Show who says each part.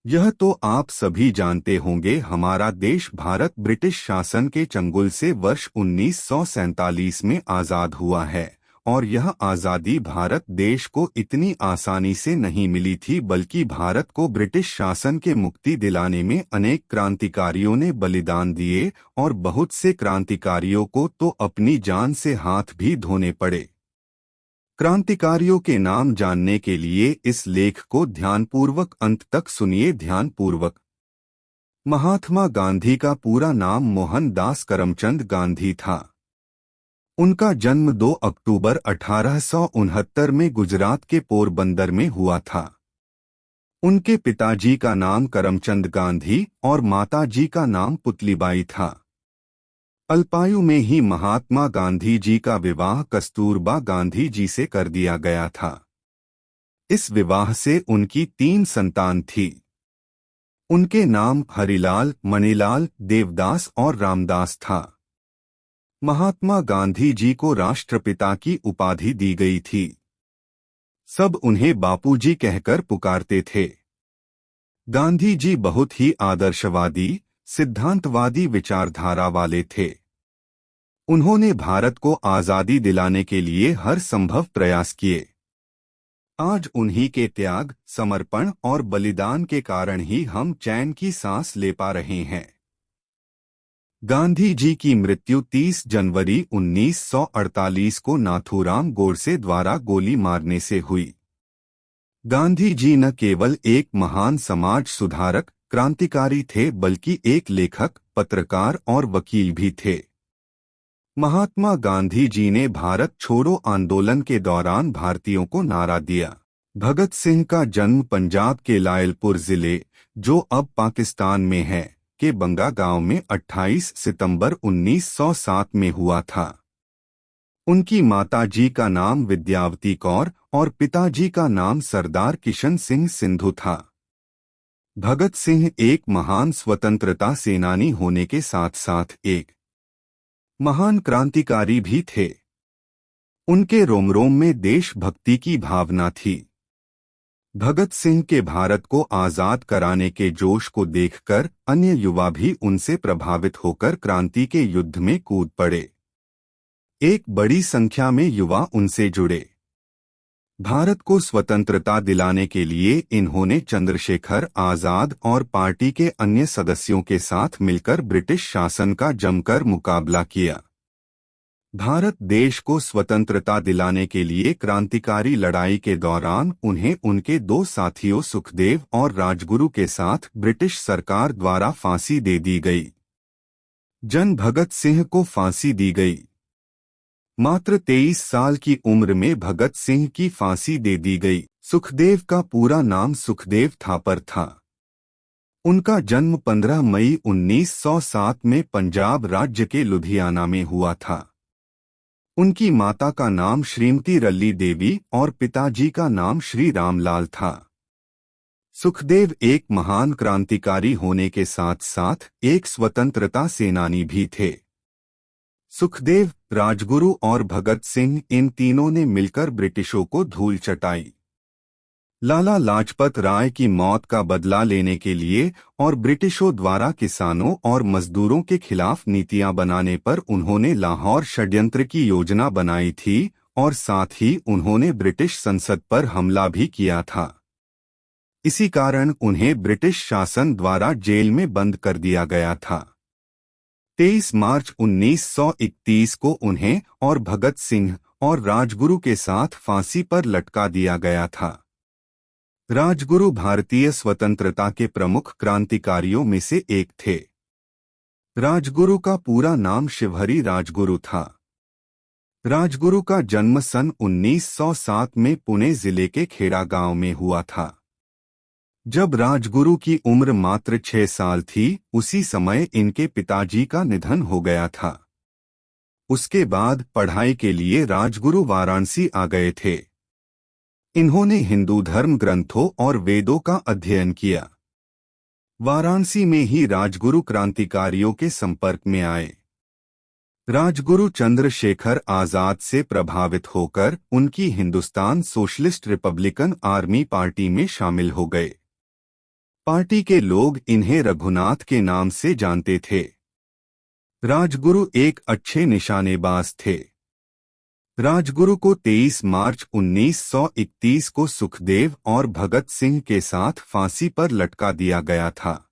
Speaker 1: यह तो आप सभी जानते होंगे, हमारा देश भारत ब्रिटिश शासन के चंगुल से वर्ष 1947 में आज़ाद हुआ है। और यह आज़ादी भारत देश को इतनी आसानी से नहीं मिली थी, बल्कि भारत को ब्रिटिश शासन के मुक्ति दिलाने में अनेक क्रांतिकारियों ने बलिदान दिए और बहुत से क्रांतिकारियों को तो अपनी जान से हाथ भी धोने पड़े। क्रांतिकारियों के नाम जानने के लिए इस लेख को ध्यानपूर्वक अंत तक सुनिए। ध्यानपूर्वक। महात्मा गांधी का पूरा नाम मोहनदास करमचंद गांधी था। उनका जन्म 2 अक्टूबर 1869 में गुजरात के पोरबंदर में हुआ था। उनके पिताजी का नाम करमचंद गांधी और माताजी का नाम पुतलीबाई था। अल्पायु में ही महात्मा गांधी जी का विवाह कस्तूरबा गांधी जी से कर दिया गया था। इस विवाह से उनकी 3 संतान थी। उनके नाम हरिलाल, मणिलाल, देवदास और रामदास था। महात्मा गांधी जी को राष्ट्रपिता की उपाधि दी गई थी। सब उन्हें बापूजी कहकर पुकारते थे। गांधी जी बहुत ही आदर्शवादी, सिद्धांतवादी विचारधारा वाले थे। उन्होंने भारत को आज़ादी दिलाने के लिए हर संभव प्रयास किए। आज उन्हीं के त्याग, समर्पण और बलिदान के कारण ही हम चैन की सांस ले पा रहे हैं। गांधी जी की मृत्यु 30 जनवरी 1948 को नाथूराम गोडसे द्वारा गोली मारने से हुई। गांधी जी न केवल एक महान समाज सुधारक, क्रांतिकारी थे, बल्कि एक लेखक, पत्रकार और वकील भी थे। महात्मा गांधी जी ने भारत छोड़ो आंदोलन के दौरान भारतीयों को नारा दिया। भगत सिंह का जन्म पंजाब के लायलपुर जिले, जो अब पाकिस्तान में है, के बंगा गांव में 28 सितंबर 1907 में हुआ था। उनकी माताजी का नाम विद्यावती कौर और पिताजी का नाम सरदार किशन सिंह सिंधु था। भगत सिंह एक महान स्वतंत्रता सेनानी होने के साथ साथ एक महान क्रांतिकारी भी थे। उनके रोम रोम में देशभक्ति की भावना थी। भगत सिंह के भारत को आजाद कराने के जोश को देखकर अन्य युवा भी उनसे प्रभावित होकर क्रांति के युद्ध में कूद पड़े। एक बड़ी संख्या में युवा उनसे जुड़े। भारत को स्वतंत्रता दिलाने के लिए इन्होंने चंद्रशेखर आजाद और पार्टी के अन्य सदस्यों के साथ मिलकर ब्रिटिश शासन का जमकर मुकाबला किया। भारत देश को स्वतंत्रता दिलाने के लिए क्रांतिकारी लड़ाई के दौरान उन्हें उनके 2 साथियों सुखदेव और राजगुरु के साथ ब्रिटिश सरकार द्वारा फांसी दे दी गई। जन भगत सिंह को फांसी दी गई। मात्र 23 साल की उम्र में भगत सिंह की फांसी दे दी गई। सुखदेव का पूरा नाम सुखदेव थापर था। उनका जन्म 15 मई 1907 में पंजाब राज्य के लुधियाना में हुआ था। उनकी माता का नाम श्रीमती रल्ली देवी और पिताजी का नाम श्री रामलाल था। सुखदेव एक महान क्रांतिकारी होने के साथ साथ एक स्वतंत्रता सेनानी भी थे। सुखदेव, राजगुरु और भगत सिंह, इन तीनों ने मिलकर ब्रिटिशों को धूल चटाई। लाला लाजपत राय की मौत का बदला लेने के लिए और ब्रिटिशों द्वारा किसानों और मजदूरों के खिलाफ नीतियां बनाने पर उन्होंने लाहौर षड्यंत्र की योजना बनाई थी और साथ ही उन्होंने ब्रिटिश संसद पर हमला भी किया था। इसी कारण उन्हें ब्रिटिश शासन द्वारा जेल में बंद कर दिया गया था। 23 मार्च 1931 को उन्हें और भगत सिंह और राजगुरु के साथ फांसी पर लटका दिया गया था। राजगुरु भारतीय स्वतंत्रता के प्रमुख क्रांतिकारियों में से एक थे। राजगुरु का पूरा नाम शिवहरी राजगुरु था। राजगुरु का जन्म सन 1907 में पुणे जिले के खेड़ा गांव में हुआ था। जब राजगुरु की उम्र मात्र 6 साल थी, उसी समय इनके पिताजी का निधन हो गया था। उसके बाद पढ़ाई के लिए राजगुरु वाराणसी आ गए थे। इन्होंने हिंदू धर्म ग्रंथों और वेदों का अध्ययन किया। वाराणसी में ही राजगुरु क्रांतिकारियों के संपर्क में आए। राजगुरु चंद्रशेखर आजाद से प्रभावित होकर उनकी Hindustan socialist Republican army party में शामिल हो गए। पार्टी के लोग इन्हें रघुनाथ के नाम से जानते थे। राजगुरु एक अच्छे निशानेबाज थे। राजगुरु को 23 मार्च 1931 को सुखदेव और भगत सिंह के साथ फांसी पर लटका दिया गया था।